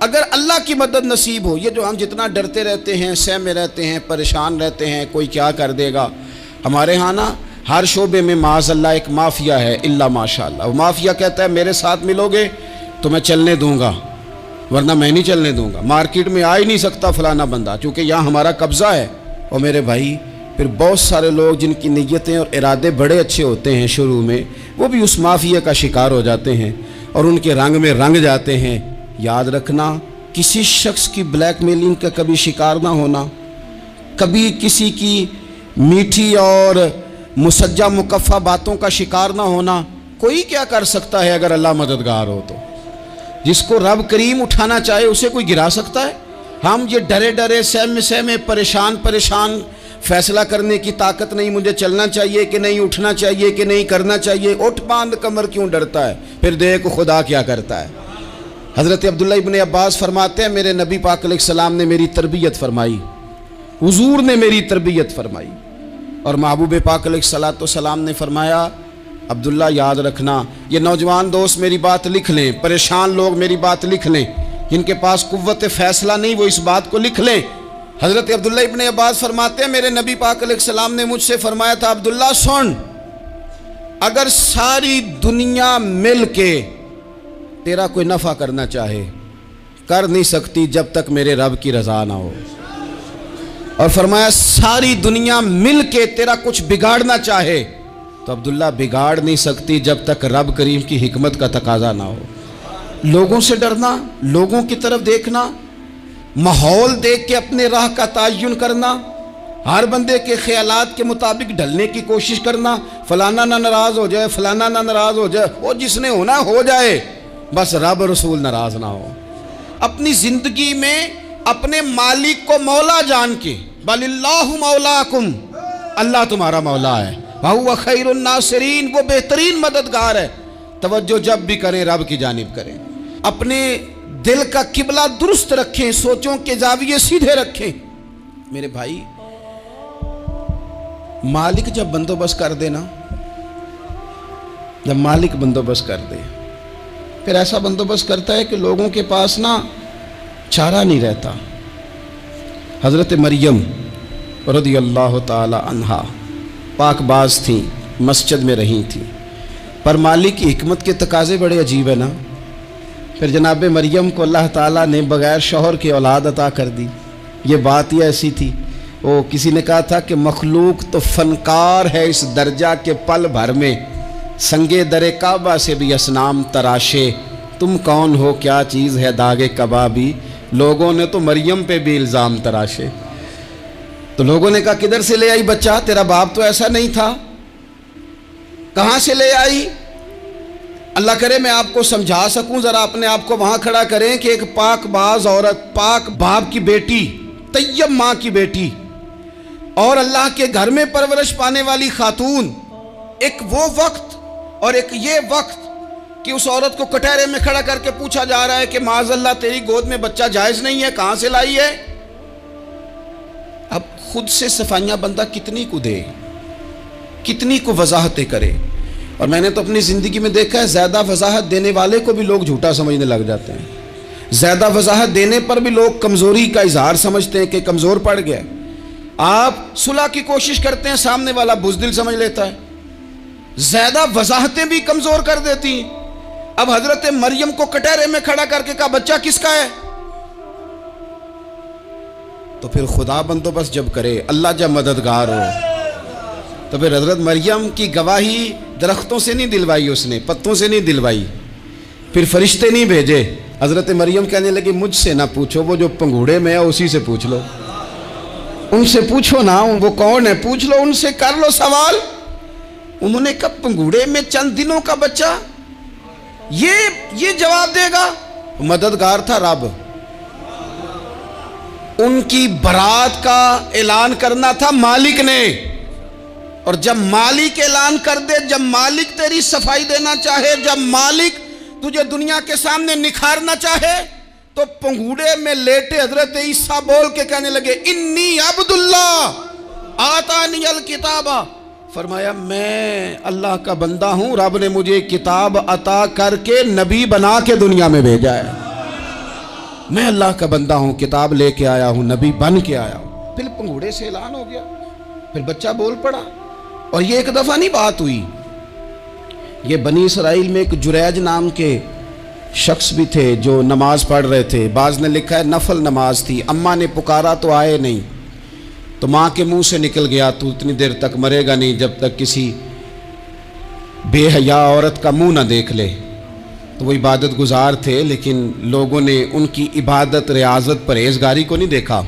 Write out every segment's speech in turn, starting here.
اگر اللہ کی مدد نصیب ہو، یہ جو ہم جتنا ڈرتے رہتے ہیں، سہمے رہتے ہیں، پریشان رہتے ہیں کوئی کیا کر دے گا، ہمارے ہاں نا ہر شعبے میں معاذ اللہ ایک مافیا ہے، الا ماشاء اللہ۔ وہ مافیا کہتا ہے میرے ساتھ ملو گے تو میں چلنے دوں گا، ورنہ میں نہیں چلنے دوں گا، مارکیٹ میں آ ہی نہیں سکتا فلانا بندہ، چونکہ یہاں ہمارا قبضہ ہے۔ اور میرے بھائی پھر بہت سارے لوگ جن کی نیتیں اور ارادے بڑے اچھے ہوتے ہیں شروع میں، وہ بھی اس مافیا کا شکار ہو جاتے ہیں اور ان کے رنگ میں رنگ جاتے ہیں۔ یاد رکھنا، کسی شخص کی بلیک میلنگ کا کبھی شکار نہ ہونا، کبھی کسی کی میٹھی اور مسجع مکفہ باتوں کا شکار نہ ہونا۔ کوئی کیا کر سکتا ہے اگر اللہ مددگار ہو تو؟ جس کو رب کریم اٹھانا چاہے اسے کوئی گرا سکتا ہے؟ ہم یہ ڈرے ڈرے سہمے پریشان فیصلہ کرنے کی طاقت نہیں، مجھے چلنا چاہیے کہ نہیں، اٹھنا چاہیے کہ نہیں، کرنا چاہیے، اٹھ باندھ کمر کیوں ڈرتا ہے؟ پھر دیکھ خدا کیا کرتا ہے۔ حضرت عبداللہ ابن عباس فرماتے ہیں میرے نبی پاک علیہ السلام نے میری تربیت فرمائی، حضور نے میری تربیت فرمائی، اور محبوب پاک علیہ السلام نے فرمایا عبداللہ یاد رکھنا، یہ نوجوان دوست میری بات لکھ لیں، پریشان لوگ میری بات لکھ لیں، جن کے پاس قوت فیصلہ نہیں وہ اس بات کو لکھ لیں۔ حضرت عبداللہ ابن عباس فرماتے ہیں میرے نبی پاک علیہ السلام نے مجھ سے فرمایا تھا عبداللہ سن، اگر ساری دنیا مل کے تیرا کوئی نفع کرنا چاہے کر نہیں سکتی جب تک میرے رب کی رضا نہ ہو، اور فرمایا ساری دنیا مل کے تیرا کچھ بگاڑنا چاہے تو عبداللہ بگاڑ نہیں سکتی جب تک رب کریم کی حکمت کا تقاضا نہ ہو۔ لوگوں سے ڈرنا، لوگوں کی طرف دیکھنا، ماحول دیکھ کے اپنے راہ کا تعین کرنا، ہر بندے کے خیالات کے مطابق ڈھلنے کی کوشش کرنا، فلانا نہ ناراض ہو جائے، فلانا نہ ناراض ہو جائے، وہ جس نے ہونا ہو جائے، بس رب رسول ناراض نہ ہو۔ اپنی زندگی میں اپنے مالک کو مولا جان کے، بل اللہ مولاکم، اللہ تمہارا مولا ہے، وَهُوَ خَيْرُ النَّاصِرِينَ، وہ بہترین مددگار ہے۔ توجہ جب بھی کریں رب کی جانب کریں، اپنے دل کا قبلہ درست رکھیں، سوچوں کے زاویے سیدھے رکھیں۔ میرے بھائی مالک جب بندوبست کر دے نا، جب مالک بندوبست کر دے پھر ایسا بندوبست کرتا ہے کہ لوگوں کے پاس نا چارہ نہیں رہتا۔ حضرت مریم رضی اللہ تعالی عنہا پاک باز تھیں، مسجد میں رہی تھیں، پر مالک کی حکمت کے تقاضے بڑے عجیب ہیں نا۔ پھر جناب مریم کو اللہ تعالیٰ نے بغیر شوہر کی اولاد عطا کر دی۔ یہ بات ہی ایسی تھی، وہ کسی نے کہا تھا کہ مخلوق تو فنکار ہے اس درجہ کے پل بھر میں سنگے در کعبہ سے بھی اصنام تراشے، تم کون ہو کیا چیز ہے داغ کبابی، لوگوں نے تو مریم پہ بھی الزام تراشے۔ تو لوگوں نے کہا کدھر سے لے آئی بچہ، تیرا باپ تو ایسا نہیں تھا، کہاں سے لے آئی؟ اللہ کرے میں آپ کو سمجھا سکوں، ذرا اپنے آپ کو وہاں کھڑا کریں کہ ایک پاک باز عورت، پاک باپ کی بیٹی، طیب ماں کی بیٹی، اور اللہ کے گھر میں پرورش پانے والی خاتون، ایک وہ وقت اور ایک یہ وقت کہ اس عورت کو کٹہرے میں کھڑا کر کے پوچھا جا رہا ہے کہ معاذ اللہ تیری گود میں بچہ جائز نہیں ہے، کہاں سے لائی ہے؟ اب خود سے صفائیاں بندہ کتنی کو دے، کتنی کو وضاحتیں کرے۔ اور میں نے تو اپنی زندگی میں دیکھا ہے زیادہ وضاحت دینے والے کو بھی لوگ جھوٹا سمجھنے لگ جاتے ہیں، زیادہ وضاحت دینے پر بھی لوگ کمزوری کا اظہار سمجھتے ہیں کہ کمزور پڑ گیا۔ آپ صلح کی کوشش کرتے ہیں، سامنے والا بزدل سمجھ لیتا ہے، زیادہ وضاحتیں بھی کمزور کر دیتی ہیں۔ اب حضرت مریم کو کٹہرے میں کھڑا کر کے کہا بچہ کس کا ہے؟ تو پھر خدا بندوبست جب کرے، اللہ جب مددگار ہو، تو پھر حضرت مریم کی گواہی درختوں سے نہیں دلوائی، اس نے پتوں سے نہیں دلوائی، پھر فرشتے نہیں بھیجے۔ حضرت مریم کہنے لگی مجھ سے نہ پوچھو، وہ جو پنگوڑے میں ہے اسی سے پوچھ لو، ان سے پوچھو نا وہ کون ہے، پوچھ لو ان سے، کر لو سوال۔ انہوں نے کہا پنگوڑے میں چند دنوں کا بچہ، یہ جواب دے گا؟ مددگار تھا رب، ان کی برات کا اعلان کرنا تھا مالک نے، اور جب مالک اعلان کر دے، جب مالک تیری صفائی دینا چاہے، جب مالک تجھے دنیا کے سامنے نکھارنا چاہے، تو پنگوڑے میں لیٹے حضرت عیسیٰ بول کے کہنے لگے انی عبداللہ آتانی الکتاب، فرمایا میں اللہ کا بندہ ہوں، رب نے مجھے کتاب عطا کر کے نبی بنا کے دنیا میں بھیجا ہے۔ میں اللہ کا بندہ ہوں، کتاب لے کے آیا ہوں، نبی بن کے آیا ہوں۔ پھر پنگوڑے سے اعلان ہو گیا، پھر بچہ بول پڑا۔ اور یہ ایک دفعہ نہیں بات ہوئی، یہ بنی اسرائیل میں ایک جریج نام کے شخص بھی تھے جو نماز پڑھ رہے تھے، بعض نے لکھا ہے نفل نماز تھی، اماں نے پکارا تو آئے نہیں، تو ماں کے منہ سے نکل گیا تو اتنی دیر تک مرے گا نہیں جب تک کسی بے حیا عورت کا منہ نہ دیکھ لے۔ تو وہ عبادت گزار تھے، لیکن لوگوں نے ان کی عبادت، ریاضت، پرہیزگاری کو نہیں دیکھا،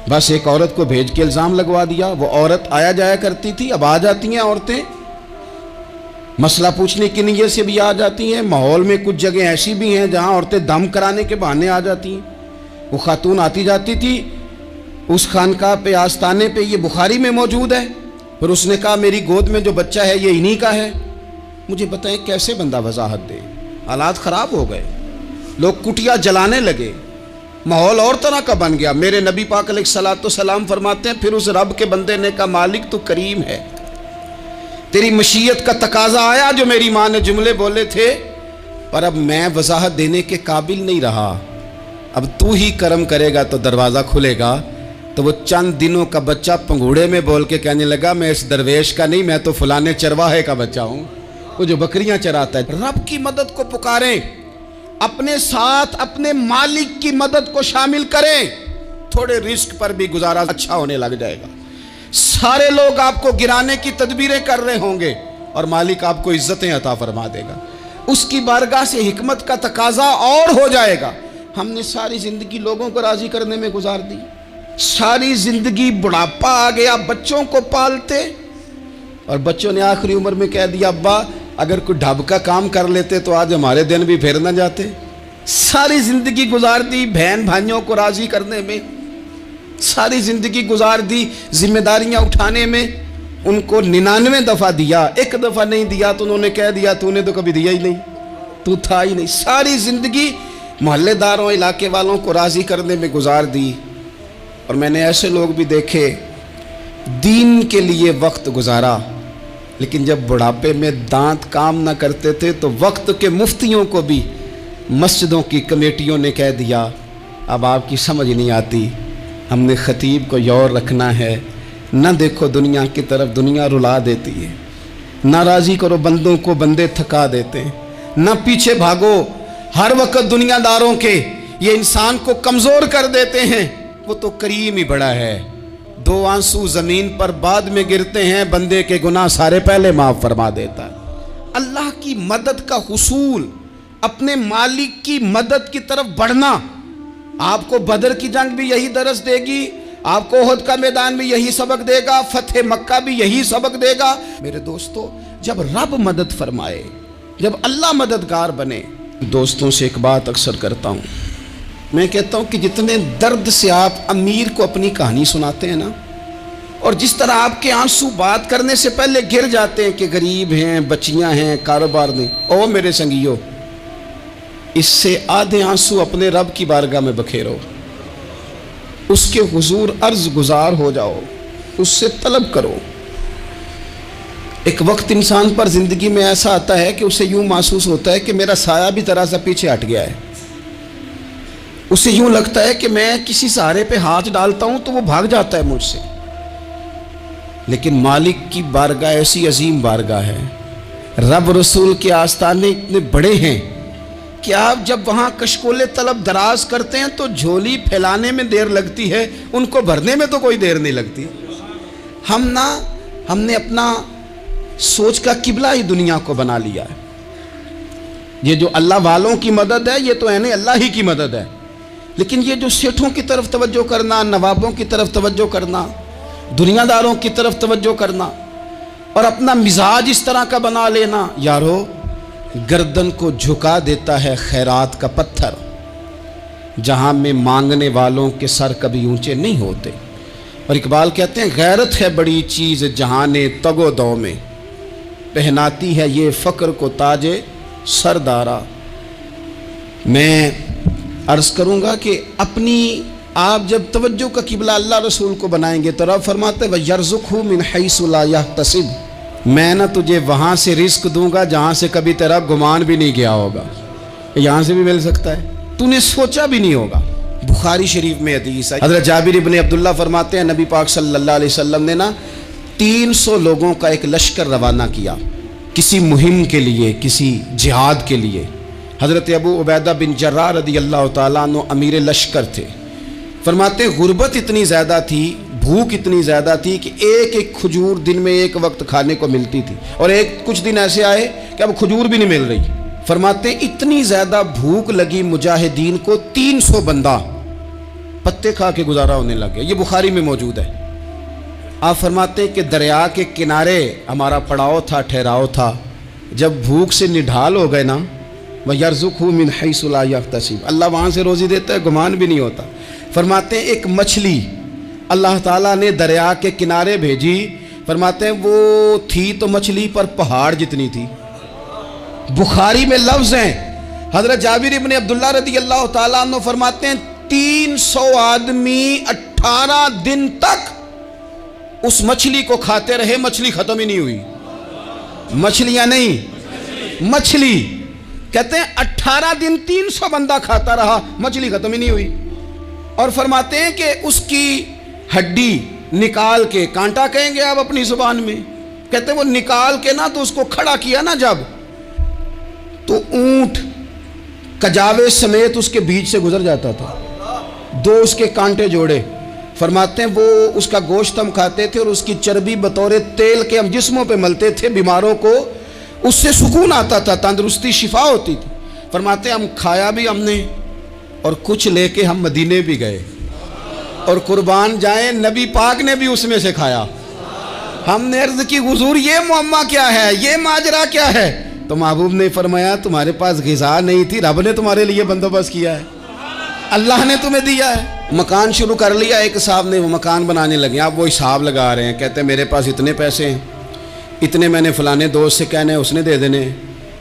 بس ایک عورت کو بھیج کے الزام لگوا دیا۔ وہ عورت آیا جایا کرتی تھی، اب آ جاتی ہیں عورتیں، مسئلہ پوچھنے کی نیت سے بھی آ جاتی ہیں۔ ماحول میں کچھ جگہ ایسی بھی ہیں جہاں عورتیں دم کرانے کے بہانے آ جاتی ہیں۔ وہ خاتون آتی جاتی تھی اس خانقاہ پہ، آستانے پہ، یہ بخاری میں موجود ہے۔ پھر اس نے کہا میری گود میں جو بچہ ہے یہ انہی کا ہے۔ مجھے بتائیں کیسے بندہ وضاحت دے؟ حالات خراب ہو گئے، لوگ کٹیا جلانے لگے، ماحول اور طرح کا بن گیا۔ میرے نبی پاک علیہ الصلوۃ والسلام فرماتے ہیں پھر اس رب کے بندے نے کہا مالک تو کریم ہے، تیری مشیت کا تقاضا آیا جو میری ماں نے جملے بولے تھے، پر اب میں وضاحت دینے کے قابل نہیں رہا، اب تو ہی کرم کرے گا تو دروازہ کھلے گا۔ تو وہ چند دنوں کا بچہ پنگوڑے میں بول کے کہنے لگا میں اس درویش کا نہیں، میں تو فلانے چرواہے کا بچہ ہوں، وہ جو بکریاں چراتا ہے۔ رب کی مدد کو پکاریں، اپنے ساتھ اپنے مالک کی مدد کو شامل کریں، تھوڑے رزق پر بھی گزارا اچھا ہونے لگ جائے گا۔ سارے لوگ آپ کو گرانے کی تدبیریں کر رہے ہوں گے اور مالک آپ کو عزتیں عطا فرما دے گا، اس کی بارگاہ سے حکمت کا تقاضا اور ہو جائے گا۔ ہم نے ساری زندگی لوگوں کو راضی کرنے میں گزار دی، ساری زندگی بڑھاپا آ گیا بچوں کو پالتے، اور بچوں نے آخری عمر میں کہہ دیا ابا اگر کوئی ڈھب کا کام کر لیتے تو آج ہمارے دن بھی پھر نہ جاتے۔ ساری زندگی گزار دی بہن بھائیوں کو راضی کرنے میں، ساری زندگی گزار دی ذمہ داریاں اٹھانے میں، ان کو 99 دفعہ دیا، ایک دفعہ نہیں دیا تو انہوں نے کہہ دیا تو نے تو کبھی دیا ہی نہیں، تو تھا ہی نہیں۔ ساری زندگی محلے داروں، علاقے والوں کو راضی کرنے میں گزار دی۔ اور میں نے ایسے لوگ بھی دیکھے دین کے لیے وقت گزارا، لیکن جب بڑھاپے میں دانت کام نہ کرتے تھے تو وقت کے مفتیوں کو بھی مسجدوں کی کمیٹیوں نے کہہ دیا اب آپ کی سمجھ نہیں آتی، ہم نے خطیب کو یور رکھنا ہے، نہ دیکھو دنیا کی طرف، دنیا رلا دیتی ہے، نہ راضی کرو بندوں کو، بندے تھکا دیتے ہیں، نہ پیچھے بھاگو ہر وقت دنیا داروں کے، یہ انسان کو کمزور کر دیتے ہیں۔ وہ تو کریم ہی بڑا ہے، 2 آنسو زمین پر بعد میں گرتے ہیں، بندے کے گناہ سارے پہلے معاف فرما دیتا ہے۔ اللہ کی مدد کا حصول، اپنے مالک کی مدد کی طرف بڑھنا، آپ کو بدر کی جنگ بھی یہی درس دے گی، آپ کو احد کا میدان بھی یہی سبق دے گا، فتح مکہ بھی یہی سبق دے گا۔ میرے دوستو جب رب مدد فرمائے، جب اللہ مددگار بنے، دوستوں سے ایک بات اکثر کرتا ہوں، میں کہتا ہوں کہ جتنے درد سے آپ امیر کو اپنی کہانی سناتے ہیں نا، اور جس طرح آپ کے آنسو بات کرنے سے پہلے گر جاتے ہیں کہ غریب ہیں، بچیاں ہیں، کاروبار نہیں، او میرے سنگیو، اس سے آدھے آنسو اپنے رب کی بارگاہ میں بکھیرو، اس کے حضور عرض گزار ہو جاؤ، اس سے طلب کرو۔ ایک وقت انسان پر زندگی میں ایسا آتا ہے کہ اسے یوں محسوس ہوتا ہے کہ میرا سایہ بھی ذرا سا پیچھے ہٹ گیا ہے، اسے یوں لگتا ہے کہ میں کسی سہارے پہ ہاتھ ڈالتا ہوں تو وہ بھاگ جاتا ہے مجھ سے، لیکن مالک کی بارگاہ ایسی عظیم بارگاہ ہے، رب رسول کے آستانے اتنے بڑے ہیں کہ آپ جب وہاں کشکول طلب دراز کرتے ہیں تو جھولی پھیلانے میں دیر لگتی ہے، ان کو بھرنے میں تو کوئی دیر نہیں لگتی۔ ہم نے اپنا سوچ کا قبلہ ہی دنیا کو بنا لیا ہے۔ یہ جو اللہ والوں کی مدد ہے یہ تو ہے نہیں، اللہ ہی کی مدد ہے، لیکن یہ جو سیٹھوں کی طرف توجہ کرنا، نوابوں کی طرف توجہ کرنا، دنیا داروں کی طرف توجہ کرنا اور اپنا مزاج اس طرح کا بنا لینا، یارو گردن کو جھکا دیتا ہے خیرات کا پتھر، جہاں میں مانگنے والوں کے سر کبھی اونچے نہیں ہوتے۔ اور اقبال کہتے ہیں غیرت ہے بڑی چیز جہانے تگ و دو میں، پہناتی ہے یہ فقر کو تاج سردارا۔ میں عرض کروں گا کہ اپنی آپ جب توجہ کا قبلہ اللہ رسول کو بنائیں گے تو رب فرماتے ہیں وَيَرْزُقْهُ مِنْ حَيْثُ لَا يَحْتَسِبُ، میں نہ تجھے وہاں سے رزق دوں گا جہاں سے کبھی تیرا گمان بھی نہیں گیا ہوگا، یہاں سے بھی مل سکتا ہے، تو نے سوچا بھی نہیں ہوگا۔ بخاری شریف میں حدیث ہے، حضرت جابر ابن عبداللہ فرماتے ہیں نبی پاک صلی اللہ علیہ وسلم نے 300 لوگوں کا ایک لشکر روانہ کیا کسی مہم کے لیے، کسی جہاد کے لیے۔ حضرت ابو عبیدہ بن جراح رضی اللہ تعالیٰ عنہ امیر لشکر تھے۔ فرماتے ہیں غربت اتنی زیادہ تھی، بھوک اتنی زیادہ تھی کہ ایک ایک کھجور دن میں ایک وقت کھانے کو ملتی تھی، اور کچھ دن ایسے آئے کہ اب کھجور بھی نہیں مل رہی۔ فرماتے ہیں اتنی زیادہ بھوک لگی مجاہدین کو، 300 بندہ پتے کھا کے گزارا ہونے لگ گیا۔ یہ بخاری میں موجود ہے۔ آپ فرماتے ہیں کہ دریا کے کنارے ہمارا پڑاؤ تھا، ٹھہراؤ تھا۔ جب بھوک سے نڈھال ہو گئے نا، وَيَرْزُقْهُ مِنْ حَيْثُ لَا يَحْتَسِبُ، اللہ وہاں سے روزی دیتا ہے، گمان بھی نہیں ہوتا۔ فرماتے ہیں ایک مچھلی اللہ تعالیٰ نے دریا کے کنارے بھیجی، فرماتے ہیں وہ تھی تو مچھلی پر پہاڑ جتنی تھی۔ بخاری میں لفظ ہیں، حضرت جابر ابن عبداللہ رضی اللہ تعالیٰ عنہ فرماتے ہیں 300 آدمی 18 دن تک اس مچھلی کو کھاتے رہے، مچھلی ختم ہی نہیں ہوئی۔ مچھلیاں نہیں، مچھلی کہتے ہیں 18 دن 300 بندہ کھاتا رہا، مچھلی ختم ہی نہیں ہوئی۔ اور فرماتے ہیں کہ اس کی ہڈی نکال کے، کانٹا کہیں گے آپ اپنی زبان میں، کہتے ہیں وہ نکال کے نا تو اس کو کھڑا کیا نا جب، تو اونٹ کجاوے سمیت اس کے بیچ سے گزر جاتا تھا، 2 اس کے کانٹے جوڑے۔ فرماتے ہیں وہ اس کا گوشت ہم کھاتے تھے اور اس کی چربی بطور تیل کے ہم جسموں پہ ملتے تھے، بیماروں کو اس سے سکون آتا تھا، تندرستی شفا ہوتی تھی۔ فرماتے ہیں ہم کھایا بھی ہم نے، اور کچھ لے کے ہم مدینے بھی گئے، اور قربان جائیں نبی پاک نے بھی اس میں سے کھایا۔ ہم نے عرض کی حضور یہ معمہ کیا ہے، یہ ماجرا کیا ہے؟ تو محبوب نے فرمایا تمہارے پاس غذا نہیں تھی، رب نے تمہارے لیے بندوبست کیا ہے، اللہ نے تمہیں دیا ہے۔ مکان شروع کر لیا، ایک صاحب نے وہ مکان بنانے لگے، آپ وہ حساب لگا رہے ہیں، کہتے ہیں میرے پاس اتنے پیسے ہیں، اتنے میں نے فلانے دوست سے کہنا ہے اس نے دے دینے،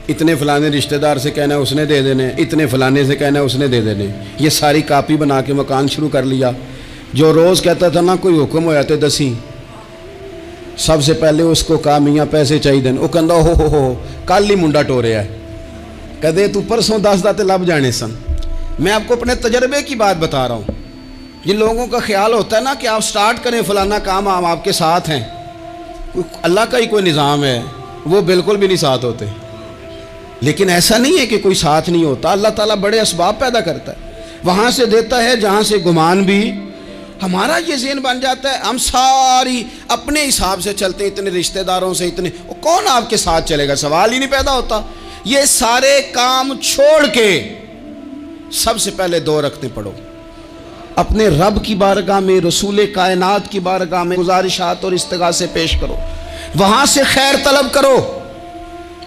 اتنے فلانے رشتہ دار سے کہنا ہے اس نے دے دینے، اتنے فلانے سے کہنا ہے اس نے دے دینے۔ یہ ساری کاپی بنا کے مکان شروع کر لیا۔ جو روز کہتا تھا نا کوئی حکم ہو جاتے دسی، سب سے پہلے اس کو کہا میاں پیسے چاہیے دن، وہ کہندا ہو کل ہی منڈا ٹوریا ہے، کہتے تو پرسوں 10 داتے لب جانے سن۔ میں آپ کو اپنے تجربے کی بات بتا رہا ہوں۔ جن لوگوں کا خیال ہوتا ہے نا کہ آپ سٹارٹ کریں فلانا کام، ہم آپ کے ساتھ ہیں، اللہ کا ہی کوئی نظام ہے، وہ بالکل بھی نہیں ساتھ ہوتے۔ لیکن ایسا نہیں ہے کہ کوئی ساتھ نہیں ہوتا، اللہ تعالیٰ بڑے اسباب پیدا کرتا ہے، وہاں سے دیتا ہے جہاں سے گمان بھی۔ ہمارا یہ ذہن بن جاتا ہے ہم ساری اپنے حساب سے چلتے ہیں، اتنے رشتہ داروں سے اتنے، کون آپ کے ساتھ چلے گا، سوال ہی نہیں پیدا ہوتا۔ یہ سارے کام چھوڑ کے سب سے پہلے 2 رکعتیں پڑھو، اپنے رب کی بارگاہ میں، رسول کائنات کی بارگاہ میں گزارشات اور استغاثے پیش کرو، وہاں سے خیر طلب کرو۔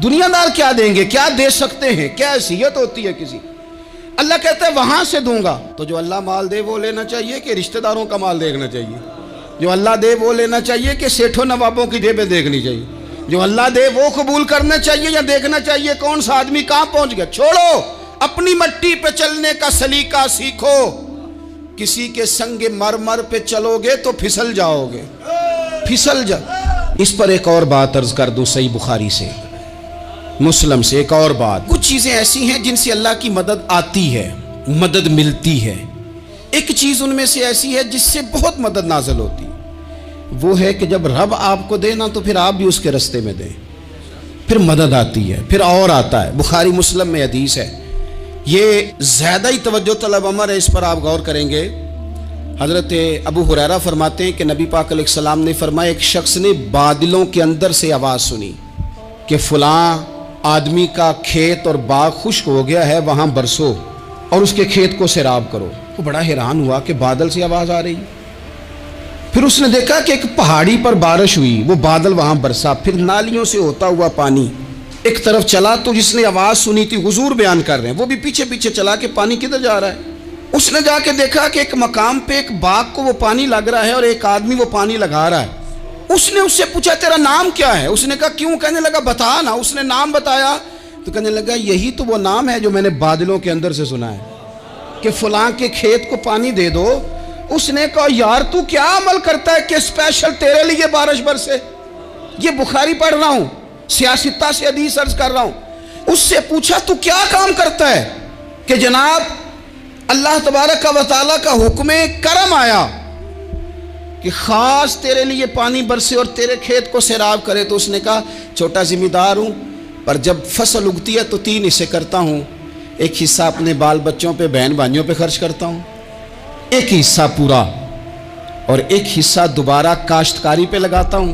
دنیا دار کیا دیں گے، کیا دے سکتے ہیں، کیا حیثیت ہوتی ہے کسی، اللہ کہتا ہے وہاں سے دوں گا۔ تو جو اللہ مال دے وہ لینا چاہیے کہ رشتہ داروں کا مال دیکھنا چاہیے؟ جو اللہ دے وہ لینا چاہیے کہ سیٹھوں نوابوں کی جیبیں دیکھنی چاہیے؟ جو اللہ دے وہ قبول کرنا چاہیے یا دیکھنا چاہیے کون سا آدمی کہاں پہنچ گیا؟ چھوڑو، اپنی مٹی پہ چلنے کا سلیقہ سیکھو۔ کسی کے سنگ مرمر پہ چلو گے تو پھسل جاؤ گے، پھسل جا۔ اس پر ایک اور بات عرض کر دوں، صحیح بخاری سے، مسلم سے ایک اور بات۔ کچھ چیزیں ایسی ہیں جن سے اللہ کی مدد آتی ہے، مدد ملتی ہے۔ ایک چیز ان میں سے ایسی ہے جس سے بہت مدد نازل ہوتی ہے، وہ ہے کہ جب رب آپ کو دے نا تو پھر آپ بھی اس کے رستے میں دیں، پھر مدد آتی ہے، پھر اور آتا ہے۔ بخاری مسلم میں حدیث ہے، یہ زیادہ ہی توجہ طلب امر ہے، اس پر آپ غور کریں گے۔ حضرت ابو ہریرہ فرماتے ہیں کہ نبی پاک علیہ السلام نے فرمایا ایک شخص نے بادلوں کے اندر سے آواز سنی کہ فلاں آدمی کا کھیت اور باغ خشک ہو گیا ہے، وہاں برسو اور اس کے کھیت کو سیراب کرو۔ وہ بڑا حیران ہوا کہ بادل سے آواز آ رہی۔ پھر اس نے دیکھا کہ ایک پہاڑی پر بارش ہوئی، وہ بادل وہاں برسا، پھر نالیوں سے ہوتا ہوا پانی ایک طرف چلا۔ تو جس نے آواز سنی تھی، حضور بیان کر رہے ہیں، وہ بھی پیچھے پیچھے چلا کہ پانی کدھر جا رہا ہے۔ اس نے جا کے دیکھا کہ ایک مقام پہ ایک باغ کو وہ پانی لگ رہا ہے اور ایک آدمی وہ پانی لگا رہا ہے۔ اس نے اس سے پوچھا تیرا نام کیا ہے؟ اس نے کہا کیوں؟ کہنے لگا بتا نا۔ اس نے نام بتایا تو کہنے لگا یہی تو وہ نام ہے جو میں نے بادلوں کے اندر سے سنا ہے کہ فلاں کے کھیت کو پانی دے دو۔ اس نے کہا یار تو کیا عمل کرتا ہے کہ اسپیشل تیرے لیے بارش برسے؟ یہ بخاری پڑھ رہا ہوں، سیاستہ سے حدیث عرض کر رہا ہوں۔ اس سے پوچھا تو کیا کام کرتا ہے کہ جناب اللہ تبارک و تعالیٰ کا حکم کرم آیا کہ خاص تیرے لیے پانی برسے اور تیرے کھیت کو سیراب کرے، تو اس نے کہا چھوٹا ذمہ دار ہوں، پر جب فصل اگتی ہے تو 3 حصے کرتا ہوں، ایک حصہ اپنے بال بچوں پہ، بہن بھائیوں پہ خرچ کرتا ہوں، ایک حصہ پورا، اور ایک حصہ دوبارہ کاشتکاری پہ لگاتا ہوں،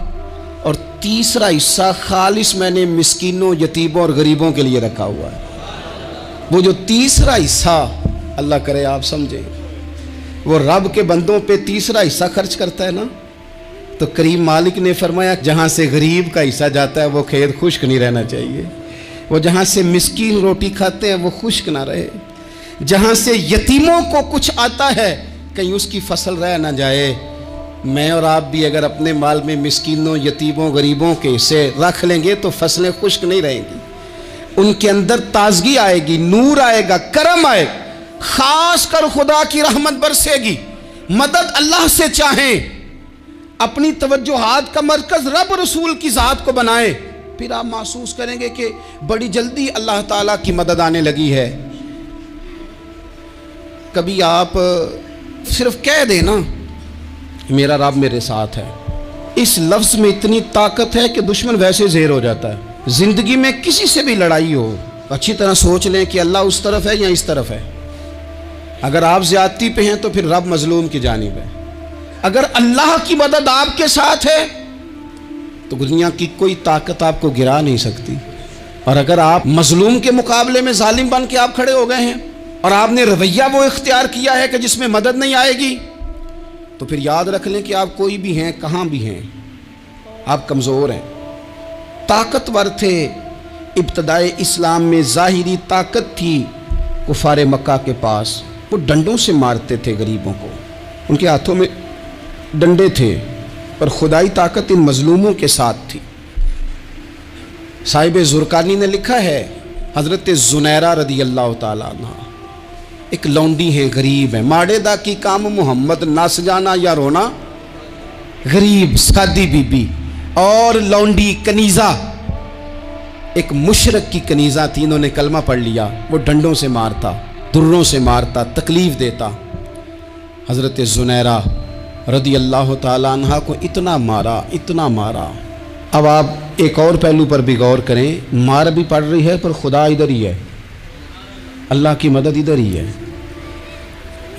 اور تیسرا حصہ خالص میں نے مسکینوں، یتیموں اور غریبوں کے لیے رکھا ہوا ہے۔ وہ جو تیسرا حصہ، اللہ کرے آپ سمجھیں، وہ رب کے بندوں پہ تیسرا حصہ خرچ کرتا ہے نا، تو کریم مالک نے فرمایا جہاں سے غریب کا حصہ جاتا ہے وہ کھیت خشک نہیں رہنا چاہیے، وہ جہاں سے مسکین روٹی کھاتے ہیں وہ خشک نہ رہے، جہاں سے یتیموں کو کچھ آتا ہے کہیں اس کی فصل رہ نہ جائے۔ میں اور آپ بھی اگر اپنے مال میں مسکینوں، یتیموں، غریبوں کے حصے رکھ لیں گے تو فصلیں خشک نہیں رہیں گی، ان کے اندر تازگی آئے گی، نور آئے گا، کرم آئے گا، خاص کر خدا کی رحمت برسے گی۔ مدد اللہ سے چاہیں، اپنی توجہات کا مرکز رب رسول کی ذات کو بنائیں، پھر آپ محسوس کریں گے کہ بڑی جلدی اللہ تعالیٰ کی مدد آنے لگی ہے۔ کبھی آپ صرف کہہ دیں نا میرا رب میرے ساتھ ہے، اس لفظ میں اتنی طاقت ہے کہ دشمن ویسے زیر ہو جاتا ہے۔ زندگی میں کسی سے بھی لڑائی ہو، اچھی طرح سوچ لیں کہ اللہ اس طرف ہے یا اس طرف ہے۔ اگر آپ زیادتی پہ ہیں تو پھر رب مظلوم کی جانب ہے۔ اگر اللہ کی مدد آپ کے ساتھ ہے تو دنیا کی کوئی طاقت آپ کو گرا نہیں سکتی، اور اگر آپ مظلوم کے مقابلے میں ظالم بن کے آپ کھڑے ہو گئے ہیں اور آپ نے رویہ وہ اختیار کیا ہے کہ جس میں مدد نہیں آئے گی، تو پھر یاد رکھ لیں کہ آپ کوئی بھی ہیں، کہاں بھی ہیں، آپ کمزور ہیں۔ طاقتور تھے ابتدائے اسلام میں، ظاہری طاقت تھی کفار مکہ کے پاس، وہ ڈنڈوں سے مارتے تھے غریبوں کو، ان کے ہاتھوں میں ڈنڈے تھے، پر خدائی طاقت ان مظلوموں کے ساتھ تھی۔ صاحب زرقانی نے لکھا ہے، حضرت زنیرہ رضی اللہ تعالیٰ عنہ ایک لونڈی ہیں، غریب ہیں، ماڑے دا کی کام محمد نس جانا یا رونا، غریب سادی بی بی اور لونڈی کنیزہ، ایک مشرک کی کنیزہ تھی، انہوں نے کلمہ پڑھ لیا، وہ ڈنڈوں سے مارتا، دروں سے مارتا، تکلیف دیتا۔ حضرت زنیرہ رضی اللہ تعالیٰ عنہ کو اتنا مارا، اتنا مارا۔ اب آپ ایک اور پہلو پر بھی غور کریں، مار بھی پڑ رہی ہے پر خدا ادھر ہی ہے، اللہ کی مدد ادھر ہی ہے۔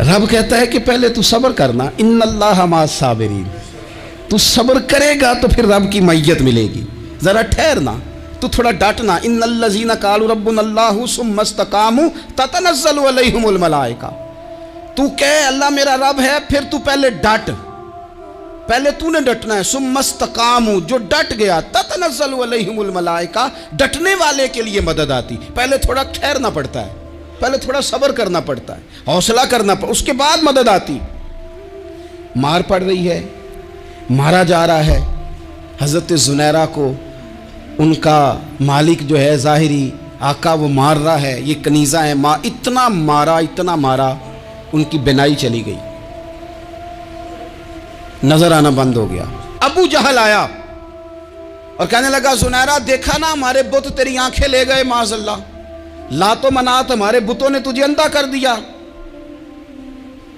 رب کہتا ہے کہ پہلے تو صبر کرنا، ان اللہ مع الصابرین، تو صبر کرے گا تو پھر رب کی معیت ملے گی، ذرا ٹھہرنا، تو تھوڑا ڈانٹنا، ان الذین قالوا ربنا اللہ ثم استقاموا تتنزل علیہم الملائکہ، تو کہے اللہ میرا رب ہے، پھر تو پہلے ڈٹ، پہلے تو نے ڈٹنا ہے، ثم استقاموا، جو ڈٹ گیا، تتنزل علیہم الملائکہ، ڈٹنے والے کے لیے مدد آتی، پہلے تھوڑا ٹھہرنا پڑتا ہے، پہلے تھوڑا صبر کرنا پڑتا ہے، حوصلہ کرنا پڑتا ہے، اس کے بعد مدد آتی۔ مار پڑ رہی ہے، مارا جا رہا ہے حضرت زنیرہ کو، ان کا مالک جو ہے ظاہری آقا وہ مار رہا ہے، یہ کنیزہ ہے، اتنا مارا، اتنا مارا، ان کی بینائی چلی گئی، نظر آنا بند ہو گیا۔ ابو جہل آیا اور کہنے لگا زنیرہ دیکھا نا ہمارے بت تیری آنکھیں لے گئے، معاذ اللہ، لات و منات ہمارے بتوں نے تجھے اندھا کر دیا۔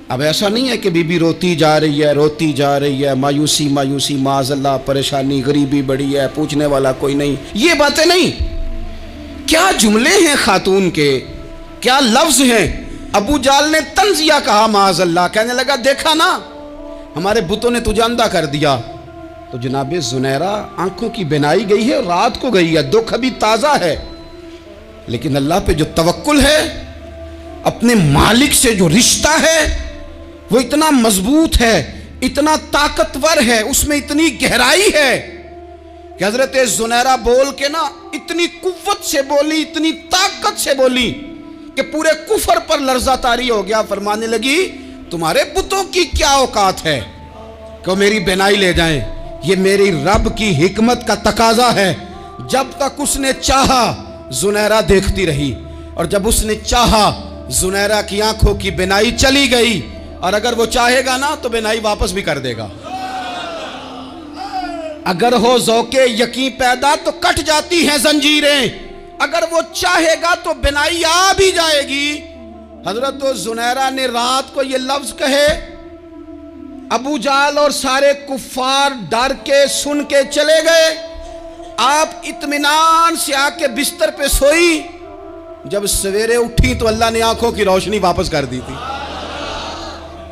اب ایسا نہیں ہے کہ بی بی روتی جا رہی ہے، روتی جا رہی ہے، مایوسی مایوسی، معاذ اللہ، پریشانی، غریبی بڑی ہے، پوچھنے والا کوئی نہیں، یہ باتیں نہیں۔ کیا جملے ہیں خاتون کے، کیا لفظ ہیں۔ ابو جہل نے طنزیہ کہا، معاذ اللہ، کہنے لگا دیکھا نا ہمارے بتوں نے تجھے اندھا کر دیا۔ تو جناب زنیرہ آنکھوں کی بینائی گئی ہے، رات کو گئی ہے، دکھ ابھی تازہ ہے، لیکن اللہ پہ جو توکل ہے، اپنے مالک سے جو رشتہ ہے وہ اتنا مضبوط ہے، اتنا طاقتور ہے، اس میں اتنی گہرائی ہے کہ حضرت زنیرہ بول کے نا اتنی قوت سے بولی، اتنی طاقت سے بولی کہ پورے کفر پر لرزہ طاری ہو گیا۔ فرمانے لگی تمہارے بتوں کی کیا اوقات ہے کہ وہ میری بینائی لے جائیں، یہ میری رب کی حکمت کا تقاضا ہے۔ جب تک اس نے چاہا زنیرہ دیکھتی رہی، اور جب اس نے چاہا زنیرہ کی آنکھوں کی بینائی چلی گئی، اور اگر وہ چاہے گا نا تو بینائی واپس بھی کر دے گا۔ اگر ہو ذوق یقین پیدا تو کٹ جاتی ہیں زنجیریں، اگر وہ چاہے گا تو بینائی آ بھی جائے گی۔ حضرت زنیرہ نے رات کو یہ لفظ کہے، ابو جہل اور سارے کفار ڈر کے سن کے چلے گئے، آپ اطمینان سے آ کے بستر پہ سوئی، جب سویرے اٹھی تو اللہ نے آنکھوں کی روشنی واپس کر دی تھی۔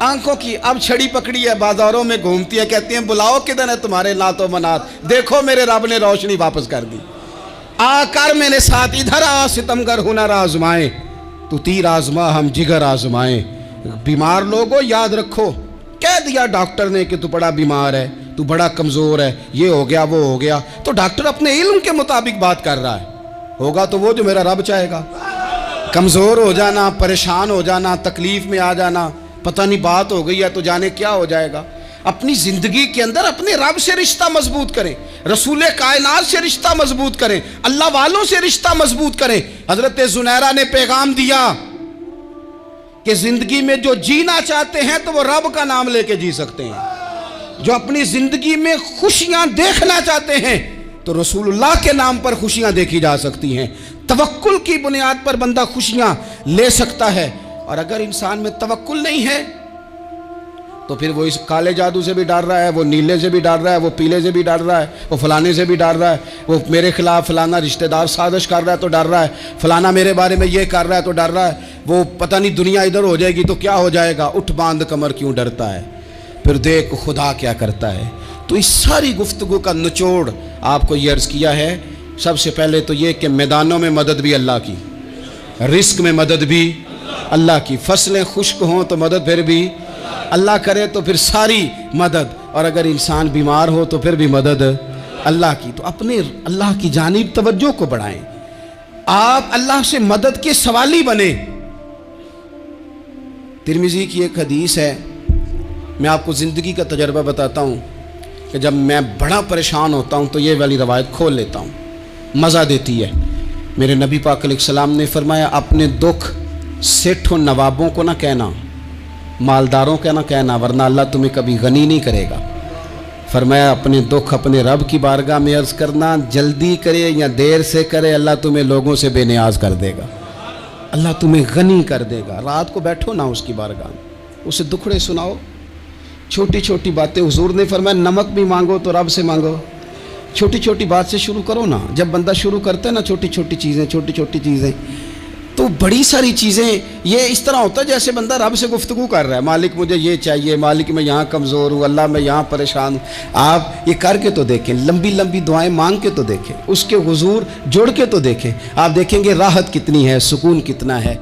آنکھوں کی اب چھڑی پکڑی ہے، بازاروں میں گھومتی ہے، کہتی ہیں بلاؤ کدھر ہے تمہارے نعت و منات، دیکھو میرے رب نے روشنی واپس کر دی۔ آ کر میرے ساتھ ادھر آ، ستمگر ہنر آزمائیں، تو تیر آزما ہم جگر آزمائیں۔ بیمار لوگوں یاد رکھو، کہہ دیا ڈاکٹر نے کہ تو بڑا بیمار ہے، تو بڑا کمزور ہے، یہ ہو گیا وہ ہو گیا، تو ڈاکٹر اپنے علم کے مطابق بات کر رہا ہے، ہوگا تو وہ جو میرا رب چاہے گا۔ کمزور ہو جانا، پریشان ہو جانا، تکلیف میں آ جانا، پتہ نہیں بات ہو گئی ہے تو جانے کیا ہو جائے گا۔ اپنی زندگی کے اندر اپنے رب سے رشتہ مضبوط کریں، رسول کائنات سے رشتہ مضبوط کریں، اللہ والوں سے رشتہ مضبوط کریں۔ حضرت زنیرہ نے پیغام دیا کہ زندگی میں جو جینا چاہتے ہیں تو وہ رب کا نام لے کے جی سکتے ہیں، جو اپنی زندگی میں خوشیاں دیکھنا چاہتے ہیں تو رسول اللہ کے نام پر خوشیاں دیکھی جا سکتی ہیں۔ توکل کی بنیاد پر بندہ خوشیاں لے سکتا ہے، اور اگر انسان میں توکل نہیں ہے تو پھر وہ اس کالے جادو سے بھی ڈر رہا ہے، وہ نیلے سے بھی ڈر رہا ہے، وہ پیلے سے بھی ڈر رہا ہے، وہ فلانے سے بھی ڈر رہا ہے، وہ میرے خلاف فلانا رشتہ دار سازش کر رہا ہے تو ڈر رہا ہے، فلانا میرے بارے میں یہ کر رہا ہے تو ڈر رہا ہے، وہ پتہ نہیں دنیا ادھر ہو جائے گی تو کیا ہو جائے گا، اٹھ باندھ کمر کیوں ڈرتا ہے، پھر دیکھ خدا کیا کرتا ہے۔ تو اس ساری گفتگو کا نچوڑ آپ کو یہ عرض کیا ہے، سب سے پہلے تو یہ کہ میدانوں میں مدد بھی اللہ کی، رزق میں مدد بھی اللہ کی، فصلیں خشک ہوں تو مدد پھر بھی اللہ کرے، تو پھر ساری مدد، اور اگر انسان بیمار ہو تو پھر بھی مدد اللہ کی۔ تو اپنے اللہ کی جانب توجہ کو بڑھائیں، آپ اللہ سے مدد کے سوالی بنیں۔ ترمذی کی ایک حدیث ہے، میں آپ کو زندگی کا تجربہ بتاتا ہوں کہ جب میں بڑا پریشان ہوتا ہوں تو یہ والی روایت کھول لیتا ہوں، مزہ دیتی ہے۔ میرے نبی پاک علیہ السلام نے فرمایا، اپنے دکھ سیٹھ و نوابوں کو نہ کہنا، مالداروں کا نہ کہنا، ورنہ اللہ تمہیں کبھی غنی نہیں کرے گا۔ فرمایا اپنے دکھ اپنے رب کی بارگاہ میں عرض کرنا، جلدی کرے یا دیر سے کرے اللہ تمہیں لوگوں سے بے نیاز کر دے گا، اللہ تمہیں غنی کر دے گا۔ رات کو بیٹھو نا اس کی بارگاہ میں، اسے دکھڑے سناؤ، چھوٹی چھوٹی باتیں۔ حضور نے فرمایا نمک بھی مانگو تو رب سے مانگو، چھوٹی چھوٹی بات سے شروع کرو نا۔ جب بندہ شروع کرتا ہے نا چھوٹی چھوٹی چیزیں تو بڑی ساری چیزیں یہ اس طرح ہوتا ہے جیسے بندہ رب سے گفتگو کر رہا ہے، مالک مجھے یہ چاہیے، مالک میں یہاں کمزور ہوں، اللہ میں یہاں پریشان ہوں۔ آپ یہ کر کے تو دیکھیں، لمبی لمبی دعائیں مانگ کے تو دیکھیں، اس کے حضور جوڑ کے تو دیکھیں، آپ دیکھیں گے راحت کتنی ہے، سکون کتنا ہے۔